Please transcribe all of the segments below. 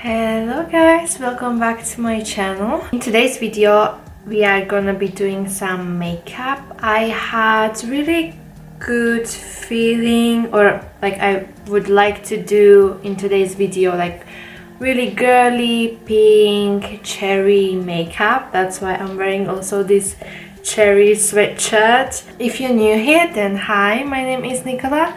Hello guys, welcome back to my channel. In today's video we are gonna be doing some makeup. I had really good feeling, or like I would like to do in today's video like really girly pink cherry makeup. That's why I'm wearing also this cherry sweatshirt. If you're new here, then hi, my name is Nykolla.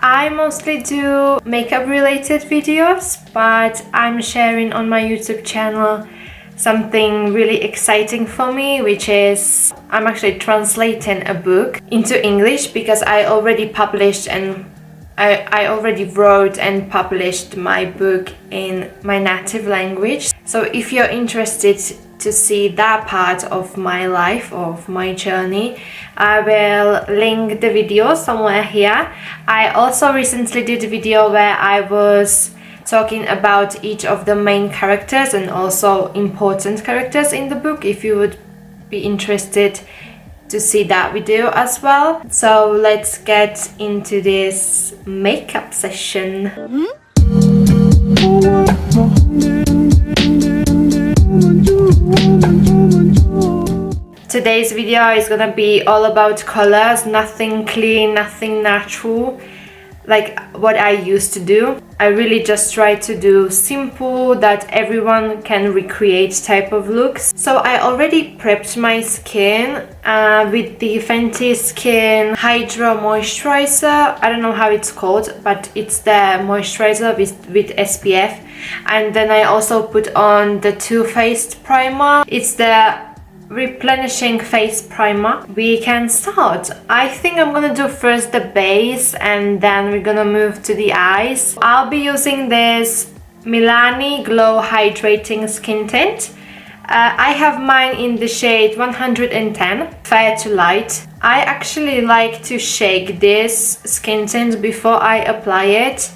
I mostly do makeup related videos, but I'm sharing on my YouTube channel something really exciting for me, which is I'm actually translating a book into English because I already published and I already wrote and published my book in my native language. So if you're interested to see that part of my life, of my journey, I will link the video somewhere here. I also recently did a video where I was talking about each of the main characters and also important characters in the book, if you would be interested to see that video as well. So let's get into this makeup session. Today's video is gonna be all about colors, nothing clean, nothing natural, like what I used to do. I really just try to do simple that everyone can recreate type of looks. So I already prepped my skin with the Fenty Skin Hydro Moisturizer. I don't know how it's called, but it's the moisturizer with SPF. And then I also put on the Too Faced primer. It's the replenishing face primer. We can start. I think I'm gonna do first the base and then we're gonna move to the eyes. I'll be using this Milani Glow Hydrating Skin Tint. I have mine in the shade 110, fair to light. I actually like to shake this skin tint before I apply it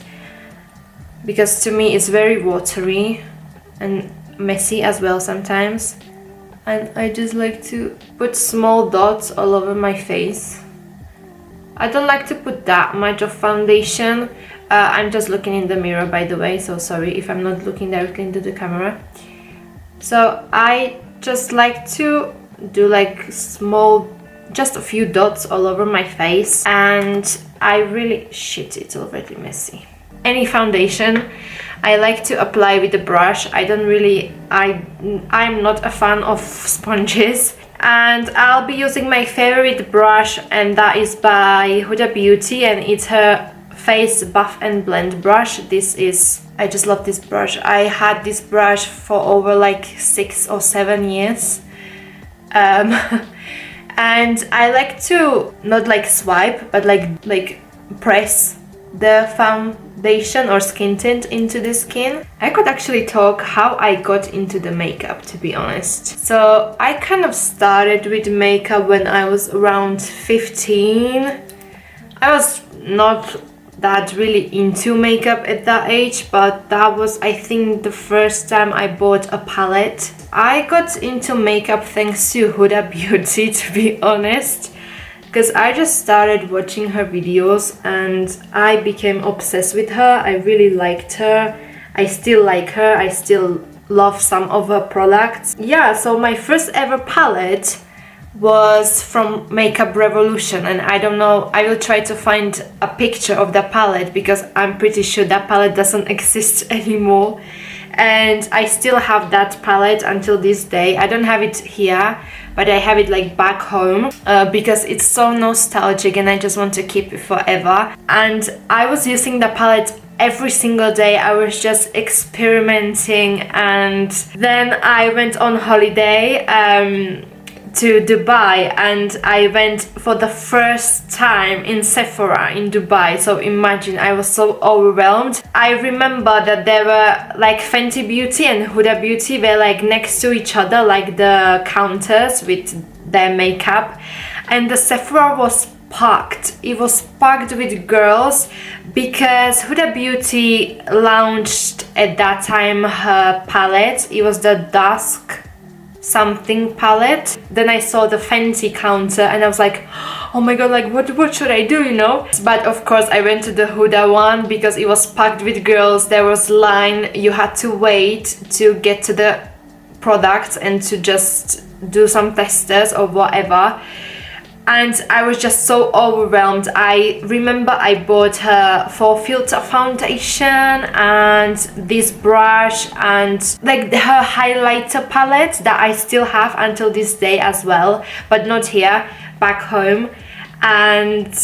because to me it's very watery and messy as well sometimes. And I just like to put small dots all over my face. I don't like to put that much of foundation. I'm just looking in the mirror, by the way, so sorry if I'm not looking directly into the camera. So I just like to do like small, just a few dots all over my face. And I really, shit, it's already messy. Any foundation I like to apply with a brush. I'm not a fan of sponges. And I'll be using my favorite brush, and that is by Huda Beauty, and it's her Face Buff and Blend brush. I just love this brush. I had this brush for over like 6 or 7 years. And I like to not like swipe, but like press the foundation or skin tint into the skin. I could actually talk how I got into the makeup, to be honest. So I kind of started with makeup when I was around 15. I was not that really into makeup at that age, but that was, I think, the first time I bought a palette. I got into makeup thanks to Huda Beauty, to be honest, because I just started watching her videos and I became obsessed with her. I really liked her. I still like her. I still love some of her products. Yeah, so my first ever palette was from Makeup Revolution, and I don't know, I will try to find a picture of that palette because I'm pretty sure that palette doesn't exist anymore. And I still have that palette until this day. I don't have it here, but I have it like back home because it's so nostalgic and I just want to keep it forever. And I was using the palette every single day. I was just experimenting, and then I went on holiday to Dubai, and I went for the first time in Sephora in Dubai. So imagine, I was so overwhelmed. I remember that there were like Fenty Beauty and Huda Beauty were like next to each other, like the counters with their makeup, and the Sephora was packed. It was packed with girls because Huda Beauty launched at that time her palette. It was the Dusk something palette. Then I saw the Fenty counter and I was like, oh my god, like what should I do, you know? But of course I went to the Huda one because it was packed with girls. There was line, you had to wait to get to the products and to just do some testers or whatever. And I was just so overwhelmed. I remember I bought her for filter foundation and this brush and like her highlighter palette that I still have until this day as well, but not here, back home. And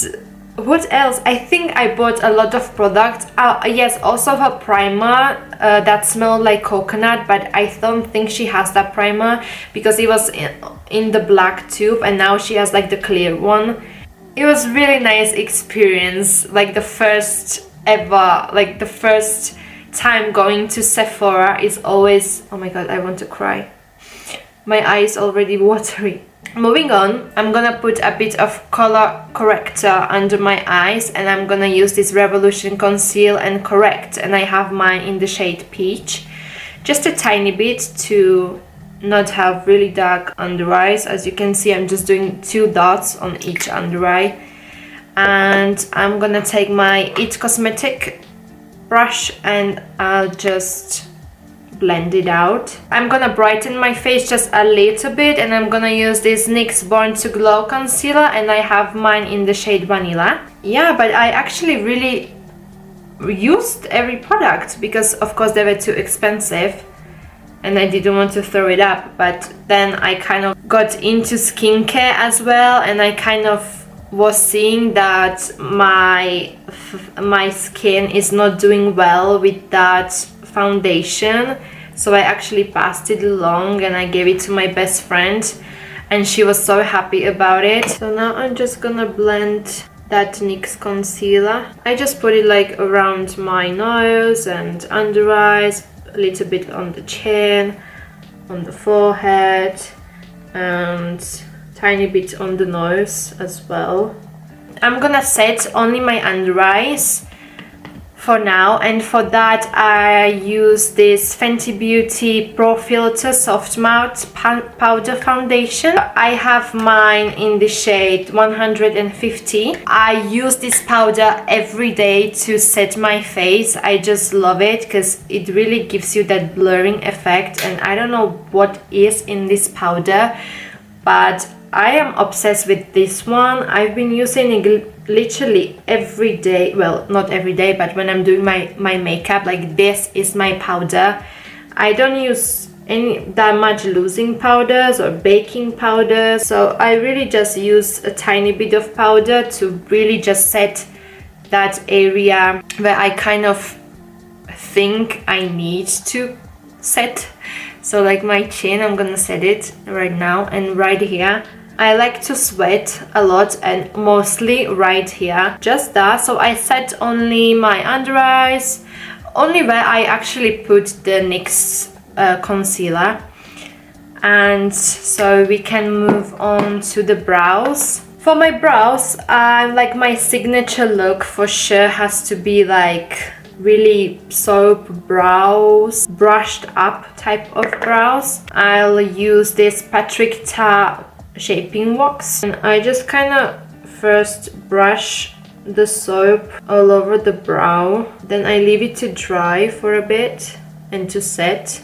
what else? I think I bought a lot of products. Yes, also her primer that smelled like coconut, but I don't think she has that primer because it was in the black tube and now she has like the clear one. It was really nice experience, like the first ever, like the first time going to Sephora is always, oh my god, I want to cry. My eyes already watery. Moving on, I'm gonna put a bit of color corrector under my eyes and I'm gonna use this Revolution Conceal and Correct, and I have mine in the shade Peach. Just a tiny bit to not have really dark under eyes. As you can see, I'm just doing 2 dots on each under eye. And I'm gonna take my It Cosmetic brush and I'll just blend it out. I'm gonna brighten my face just a little bit and I'm gonna use this NYX Born to Glow concealer and I have mine in the shade Vanilla. Yeah, but I actually really used every product because of course they were too expensive and I didn't want to throw it up, but then I kind of got into skincare as well and I kind of was seeing that my skin is not doing well with that foundation, so I actually passed it along and I gave it to my best friend and she was so happy about it. So now I'm just gonna blend that NYX concealer. I just put it like around my nose and under eyes, a little bit on the chin, on the forehead and tiny bit on the nose as well. I'm gonna set only my under eyes for now, and for that I use this Fenty Beauty Pro Filter Soft Matte Powder Foundation. I have mine in the shade 150. I use this powder every day to set my face. I just love it because it really gives you that blurring effect, and I don't know what is in this powder, but I am obsessed with this one. I've been using it literally every day. Well, not every day, but when I'm doing my makeup, like this is my powder. I don't use that much loosing powders or baking powders, so I really just use a tiny bit of powder to really just set that area where I kind of think I need to set. So like my chin, I'm gonna set it right now, and right here I like to sweat a lot and mostly right here, just that. So I set only my under eyes, only where I actually put the NYX concealer. And so we can move on to the brows. For my brows, like my signature look for sure has to be like really soap brows, brushed up type of brows. I'll use this Patrick Ta shaping wax and I just kind of first brush the soap all over the brow, then I leave it to dry for a bit and to set,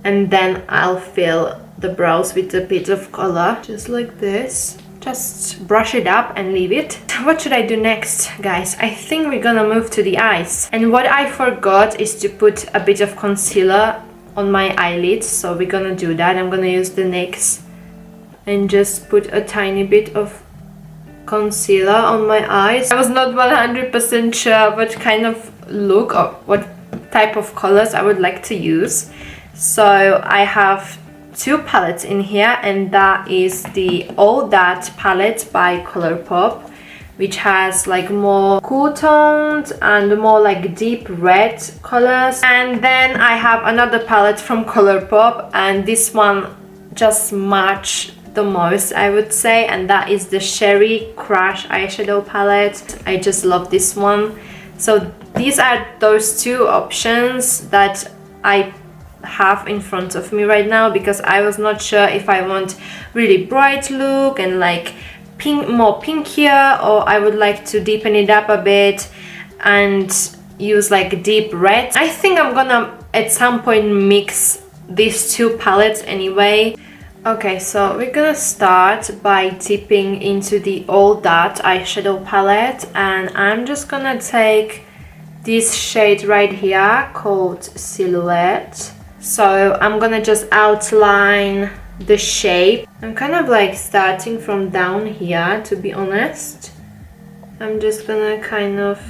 and then I'll fill the brows with a bit of color just like this. Just brush it up and leave it. What should I do next, guys? I think we're gonna move to the eyes, and what I forgot is to put a bit of concealer on my eyelids, so we're gonna do that. I'm gonna use the NYX and just put a tiny bit of concealer on my eyes. I was not 100% sure what kind of look or what type of colors I would like to use, so I have 2 palettes in here, and that is the All That palette by Colourpop, which has like more cool toned and more like deep red colors. And then I have another palette from Colourpop, and this one just match the most, I would say, and that is the Chérie Crush eyeshadow palette. I just love this one. So these are those 2 options that I have in front of me right now, because I was not sure if I want really bright look and like pink, more pinkier, or I would like to deepen it up a bit and use like deep red. I think I'm gonna at some point mix these two palettes anyway. Okay, so we're gonna start by dipping into the All That eyeshadow palette, and I'm just gonna take this shade right here called Silhouette. So I'm gonna just outline the shape. I'm kind of like starting from down here, to be honest. I'm just gonna kind of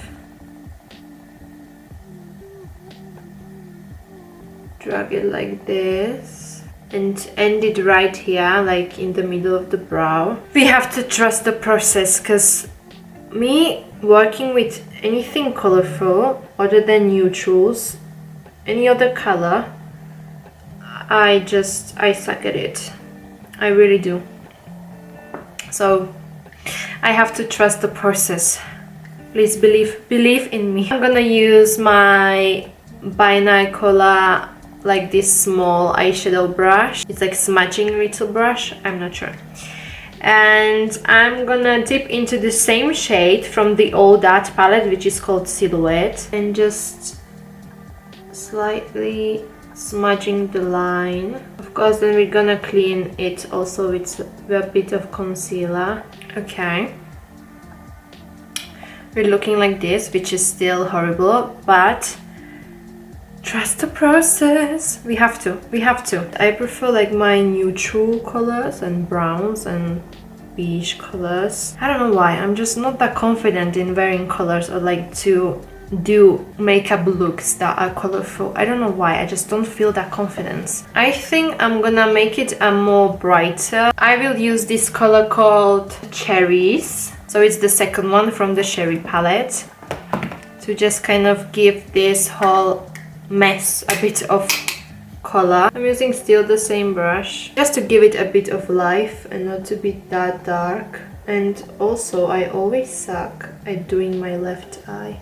drag it like this and end it right here, like in the middle of the brow. We have to trust the process, because me working with anything colorful other than neutrals, any other color, I suck at it. I really do. So I have to trust the process. Please believe in me. I'm gonna use my by Nykolla, like this small eyeshadow brush. It's like smudging little brush, I'm not sure. And I'm gonna dip into the same shade from the All That palette, which is called Silhouette, and just slightly smudging the line. Of course, then we're gonna clean it also with a bit of concealer. Okay. We're looking like this, which is still horrible, but trust the process. We have to. I prefer like my neutral colors and browns and beige colors. I don't know why, I'm just not that confident in wearing colors or like to do makeup looks that are colorful. I don't know why, I just don't feel that confidence. I think I'm gonna make it a more brighter. I will use this color called Cherries. So it's the second one from the Chérie palette, to just kind of give this whole mess a bit of color. I'm using still the same brush, just to give it a bit of life and not to be that dark. And also, I always suck at doing my left eye.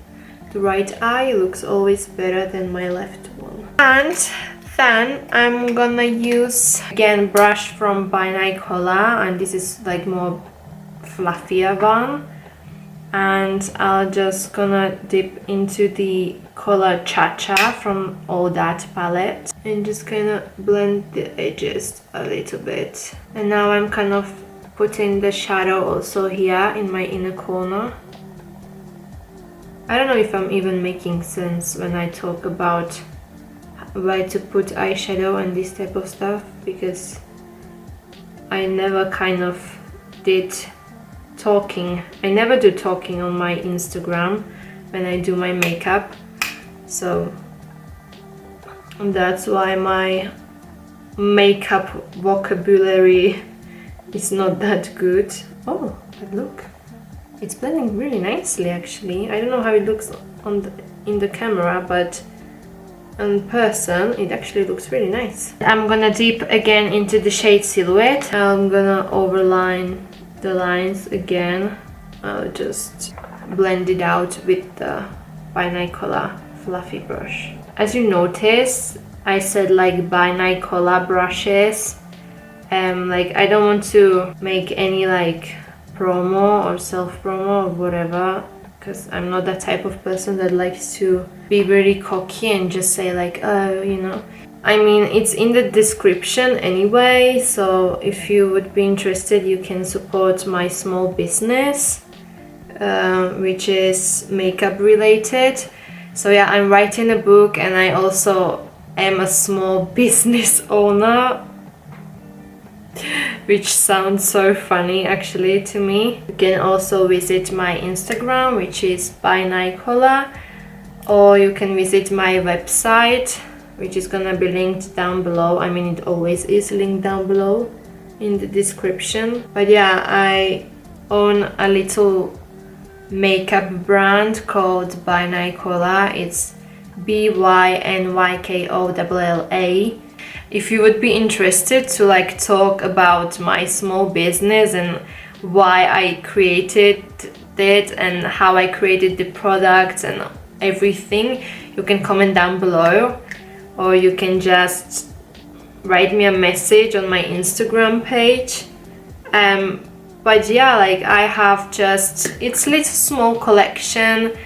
The right eye looks always better than my left one. And then I'm gonna use again brush from by Nykolla, and this is like more fluffier one, and I'll just gonna dip into the color Cha-Cha from All That palette and just kind of blend the edges a little bit. And now I'm kind of putting the shadow also here in my inner corner. I don't know if I'm even making sense when I talk about where to put eyeshadow and this type of stuff, because I never kind of did talking. I never do talking on my Instagram when I do my makeup, so that's why my makeup vocabulary is not that good. Oh, but look, it's blending really nicely actually. I don't know how it looks in the camera, but in person it actually looks really nice. I'm gonna dip again into the shade Silhouette. I'm gonna overline the lines again. I'll just blend it out with the by Nykolla fluffy brush. As you notice, I said like by Nykolla brushes. Like I don't want to make any like promo or self-promo or whatever, because I'm not that type of person that likes to be very cocky and just say like, oh, you know. I mean, it's in the description anyway, so if you would be interested, you can support my small business, which is makeup related. So yeah, I'm writing a book and I also am a small business owner, which sounds so funny actually to me. You can also visit my Instagram, which is by Nykolla, or you can visit my website, which is gonna be linked down below. I mean, it always is linked down below in the description. But yeah, I own a little makeup brand called by Nykolla. It's BYNYKOLLA. If you would be interested to like talk about my small business and why I created it and how I created the products and everything, you can comment down below. or you can just write me a message on my Instagram page. But yeah, like I have just, it's little small collection,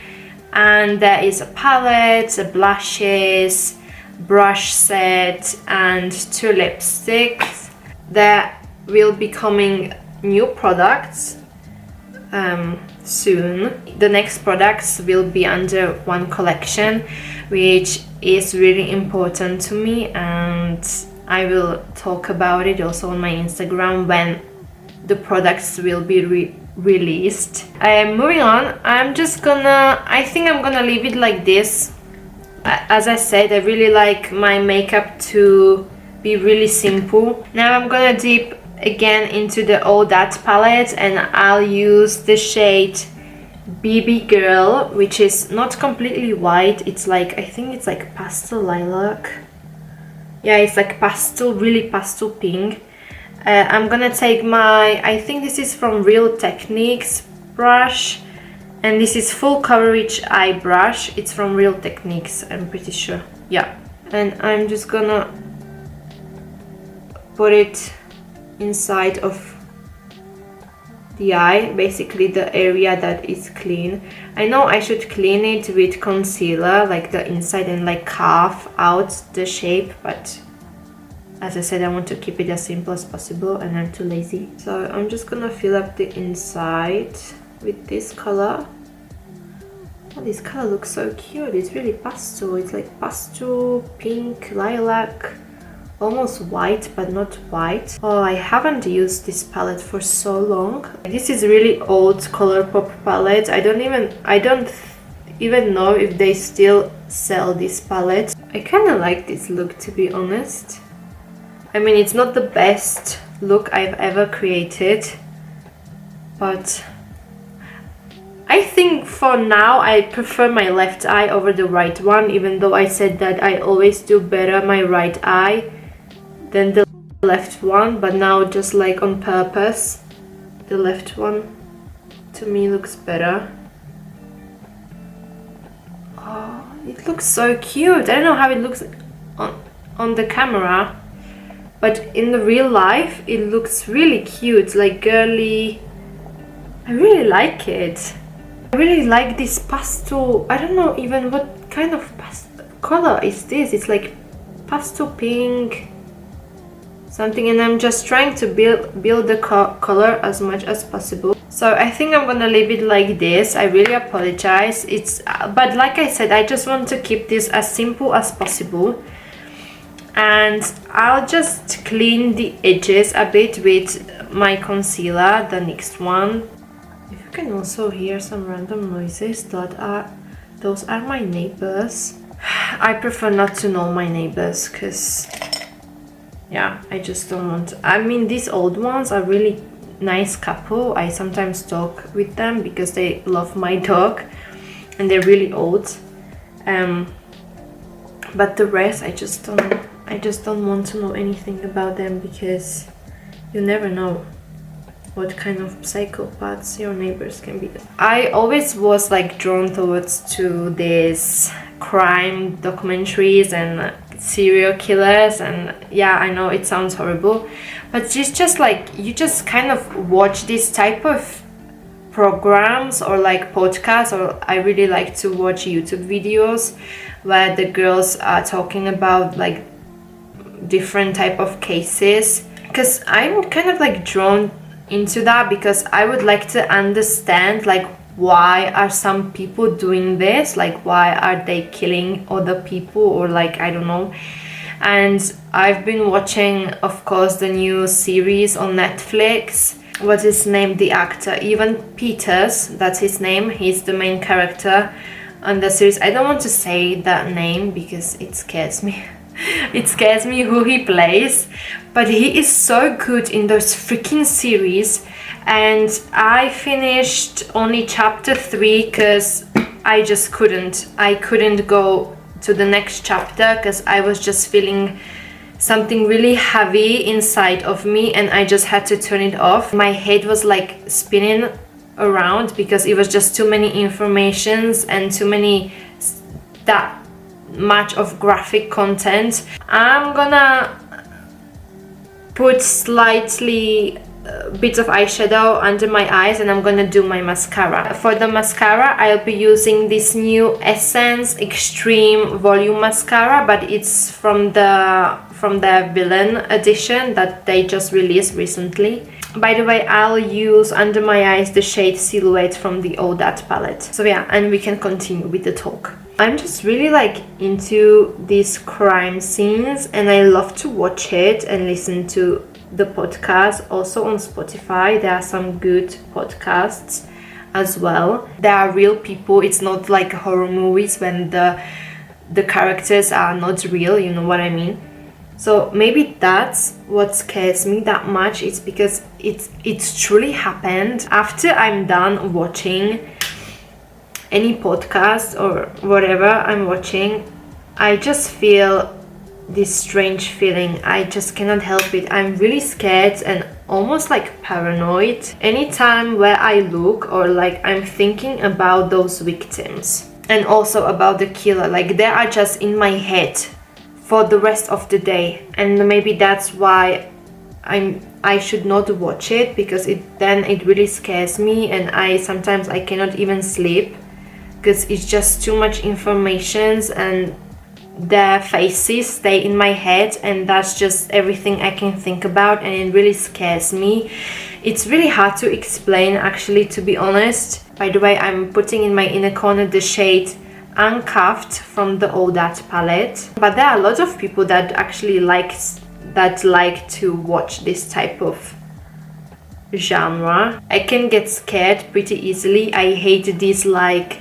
and there is a palette, a blushes, brush set, and 2 lipsticks. There will be coming new products soon. The next products will be under one collection, which is really important to me, and I will talk about it also on my Instagram when the products will be released. Moving on, I think I'm gonna leave it like this. As I said, I really like my makeup to be really simple. Now I'm gonna dip again into the All That palette, and I'll use the shade BB Girl, which is not completely white. It's like, I think it's like pastel lilac. Yeah, it's like pastel, really pastel pink. I'm gonna take my, I think this is from Real Techniques brush, and this is full coverage eye brush. It's from Real Techniques, I'm pretty sure. Yeah, and I'm just gonna put it inside of the eye, basically the area that is clean. I know I should clean it with concealer, like the inside, and like carve out the shape, but as I said, I want to keep it as simple as possible, and I'm too lazy. So I'm just gonna fill up the inside with this color. Oh, this color looks so cute. It's really pastel. It's like pastel, pink, lilac, almost white, but not white. Oh, I haven't used this palette for so long. This is really old Colourpop palette. I don't even know if they still sell this palette. I kind of like this look, to be honest. I mean, it's not the best look I've ever created, but I think for now I prefer my left eye over the right one, even though I said that I always do better my right eye than the left one, but now just like on purpose, the left one to me looks better. Oh, it looks so cute. I don't know how it looks on the camera, but in the real life it looks really cute, like girly. I really like it. I really like this pastel. I don't know even what kind of color is this. It's like pastel pink something, and I'm just trying to build the color as much as possible. So I think I'm gonna leave it like this. I really apologize. But like I said, I just want to keep this as simple as possible. And I'll just clean the edges a bit with my concealer, the next one. If you can also hear some random noises, those are my neighbors. I prefer not to know my neighbors, because yeah, I just don't want to. I mean, these old ones are really nice couple. I sometimes talk with them because they love my dog and they're really old. But the rest, I just don't want to know anything about them, because you never know what kind of psychopaths your neighbors can be. I always was like drawn towards to these crime documentaries and serial killers, and yeah, I know it sounds horrible, but it's just like you just kind of watch this type of programs or like podcasts, or I really like to watch YouTube videos where the girls are talking about like different type of cases, because I'm kind of like drawn into that, because I would like to understand like why are some people doing this, like why are they killing other people, or like I don't know. And I've been watching, of course, the new series on Netflix. What is his name, the actor? Evan Peters, that's his name. He's the main character on the series. I don't want to say that name because it scares me. It scares me who he plays, but he is so good in those freaking series. And I finished only chapter 3 because I just couldn't go to the next chapter, because I was just feeling something really heavy inside of me, and I just had to turn it off. My head was like spinning around because it was just too many informations and too many that much of graphic content. I'm gonna put slightly bits of eyeshadow under my eyes, and I'm gonna do my mascara. For the mascara, I'll be using this new Essence Extreme Volume Mascara, but it's from the Villain edition that they just released recently. By the way, I'll use under my eyes the shade Silhouette from the All That palette. So yeah, and we can continue with the talk. I'm just really like into these crime scenes, and I love to watch it and listen to the podcast. Also on Spotify, there are some good podcasts as well. There are real people. It's not like horror movies when the characters are not real, you know what I mean? So maybe that's what scares me that much. It's because it's truly happened. After I'm done watching any podcast or whatever I'm watching, I just feel this strange feeling. I just cannot help it. I'm really scared and almost like paranoid anytime where I look, or like I'm thinking about those victims and also about the killer. Like they are just in my head for the rest of the day, and maybe that's why I should not watch it, because it really scares me, and sometimes I cannot even sleep because it's just too much information and their faces stay in my head, and that's just everything I can think about, and it really scares me. It's really hard to explain actually, to be honest. By the way, I'm putting in my inner corner the shade Uncuffed from the All That palette, but there are a lot of people that actually like to watch this type of genre. I can get scared pretty easily. I hate these like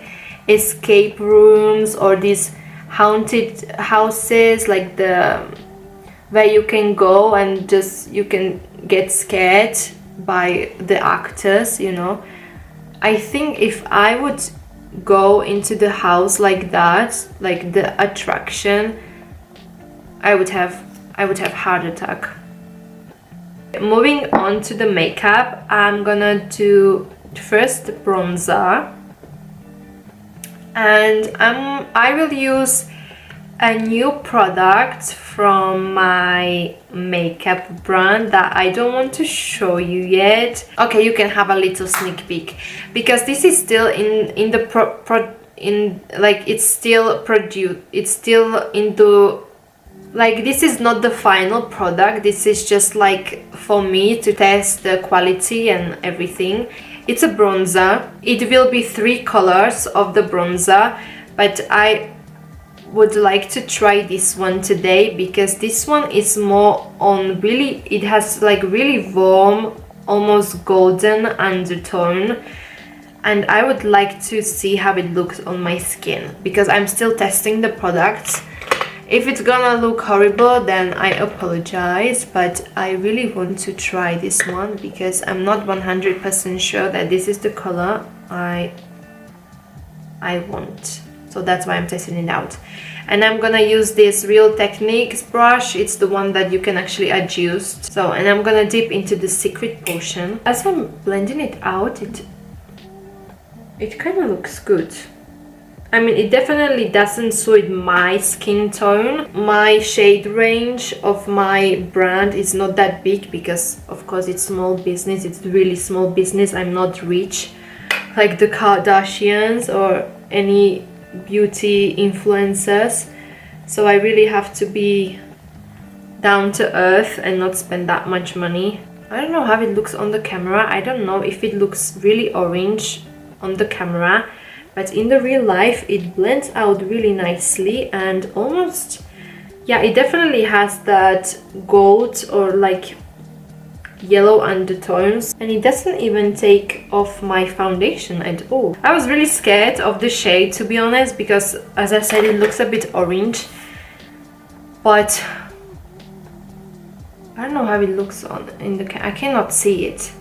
escape rooms or these haunted houses, like where you can go and just you can get scared by the actors, you know. I think if I would go into the house like that, like the attraction, I would have heart attack. Moving on to the makeup, I'm gonna do first bronzer, and I will use a new product from my makeup brand that I don't want to show you yet. Okay, you can have a little sneak peek, because this is still in the this is not the final product. This is just like for me to test the quality and everything. It's a bronzer. It will be 3 colors of the bronzer, but I would like to try this one today, because this one is more on it has like really warm, almost golden undertone, and I would like to see how it looks on my skin, because I'm still testing the product. If it's gonna look horrible, then I apologize, but I really want to try this one because I'm not 100% sure that this is the color I want. So that's why I'm testing it out. And I'm gonna use this Real Techniques brush. It's the one that you can actually adjust. So, and I'm gonna dip into the secret potion. As I'm blending it out, it kind of looks good. I mean, it definitely doesn't suit my skin tone. My shade range of my brand is not that big because, of course, it's small business. It's really small business. I'm not rich like the Kardashians or any beauty influencers. So I really have to be down to earth and not spend that much money. I don't know how it looks on the camera. I don't know if it looks really orange on the camera, but in the real life it blends out really nicely, and almost, yeah, it definitely has that gold or like yellow undertones, and it doesn't even take off my foundation at all. I was really scared of the shade, to be honest, because as I said, it looks a bit orange, but I don't know how it looks on in the I cannot see it,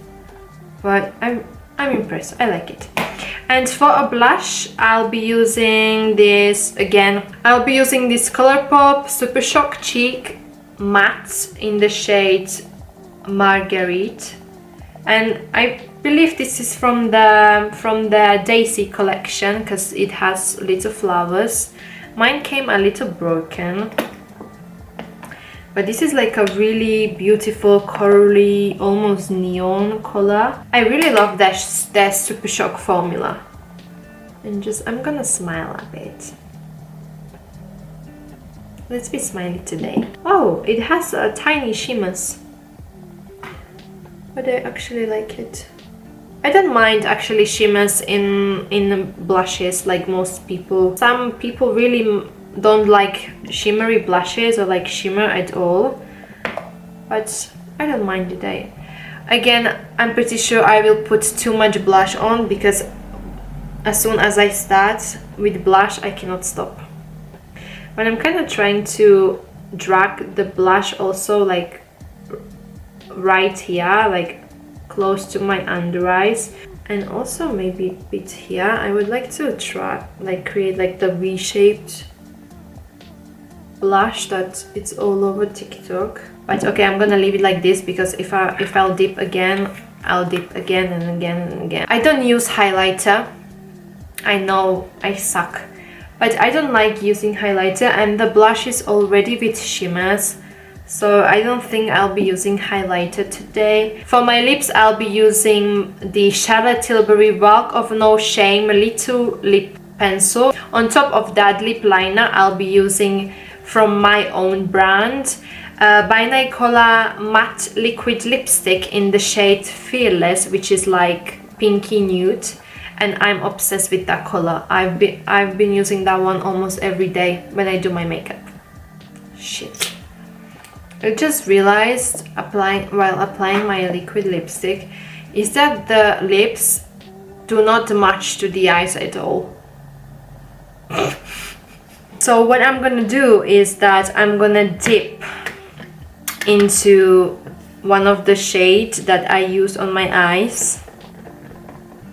but I'm impressed. I like it. And for a blush, I'll be using this again. I'll be using this ColourPop Super Shock Cheek Matte in the shade Marguerite, and I believe this is from the Daisy collection because it has little flowers Mine came a little broken, but this is like a really beautiful corally, almost neon color. I really love that Super Shock formula. And just, I'm gonna smile a bit. Let's be smiley today. Oh, it has a tiny shimmers, but I actually like it. I don't mind actually shimmers in blushes like most people. Some people really don't like shimmery blushes or like shimmer at all, but I don't mind it. Again, I'm pretty sure I will put too much blush on, because as soon as I start with blush I cannot stop. But I'm kind of trying to drag the blush also like right here, like close to my under eyes, and also maybe a bit here. I would like to try like create like the V-shaped blush that it's all over TikTok. But okay, I'm gonna leave it like this, because if I'll dip again, I'll dip again and again and again. I don't use highlighter. I know I suck, but I don't like using highlighter, and the blush is already with shimmers, so I don't think I'll be using highlighter today. For my lips, I'll be using the Charlotte Tilbury Walk of No Shame Little Lip Pencil. On top of that lip liner, I'll be using from my own brand by Nykolla matte liquid lipstick in the shade Fearless, which is like pinky nude, and I'm obsessed with that color. I've been using that one almost every day when I do my makeup. Shit. I just realized while applying my liquid lipstick is that the lips do not match to the eyes at all. So what I'm gonna do is that I'm gonna dip into one of the shades that I use on my eyes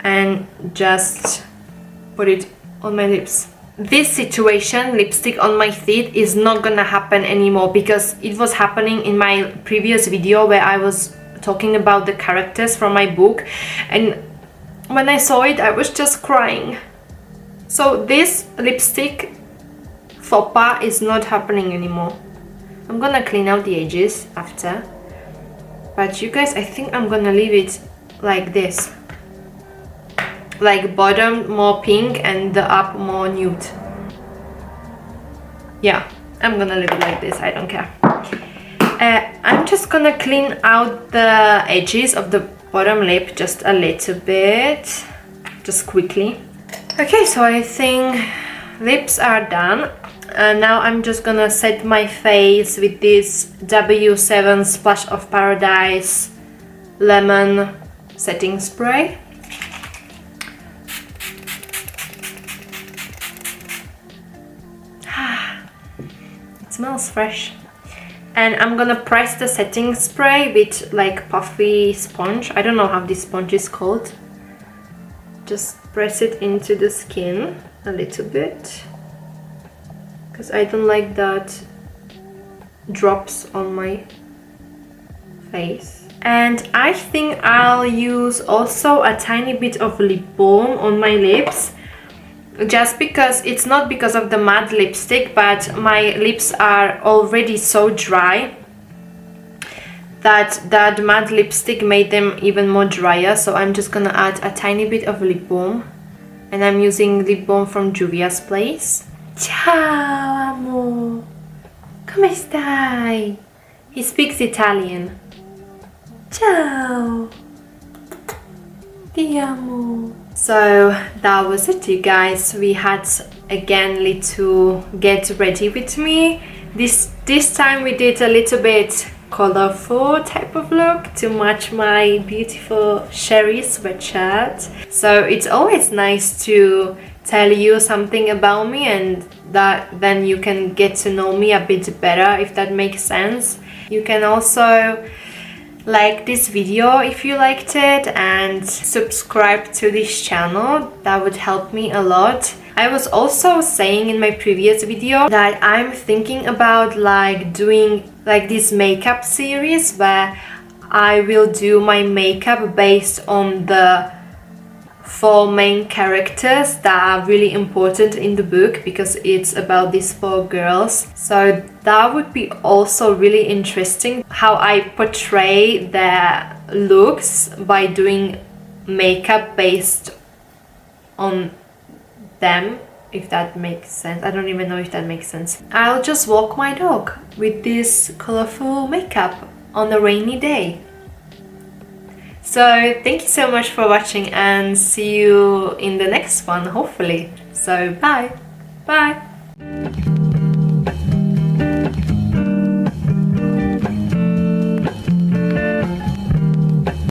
and just put it on my lips. This situation, lipstick on my teeth, is not gonna happen anymore, because it was happening in my previous video where I was talking about the characters from my book, and when I saw it I was just crying. So this lipstick faux pas is not happening anymore. I'm gonna clean out the edges after, but you guys, I think I'm gonna leave it like this, like bottom more pink and the up more nude. Yeah, I'm gonna leave it like this, I don't care. I'm just gonna clean out the edges of the bottom lip just a little bit, just quickly. Okay, so I think lips are done. Now I'm just gonna set my face with this W7 Splash of Paradise Lemon Setting Spray. It smells fresh. And I'm gonna press the setting spray with like puffy sponge. I don't know how this sponge is called. Just press it into the skin a little bit, because I don't like that drops on my face. And I think I'll use also a tiny bit of lip balm on my lips, just because it's not because of the matte lipstick, but my lips are already so dry that that matte lipstick made them even more drier. So I'm just gonna add a tiny bit of lip balm, and I'm using lip balm from Juvia's Place. Ciao amor, come stai? He speaks Italian. Ciao, ti amo. So that was it, you guys. We had again little get ready with me. This time we did a little bit colorful type of look to match my beautiful Chérie sweatshirt. So it's always nice to tell you something about me, and that then you can get to know me a bit better, if that makes sense. You can also like this video if you liked it, and subscribe to this channel. That would help me a lot. I was also saying in my previous video that I'm thinking about like doing like this makeup series where I will do my makeup based on the 4 main characters that are really important in the book because it's about these 4 girls. So that would be also really interesting how I portray their looks by doing makeup based on them, if that makes sense. I don't even know if that makes sense. I'll just walk my dog with this colorful makeup on a rainy day. So thank you so much for watching and see you in the next one, hopefully. So bye. Bye.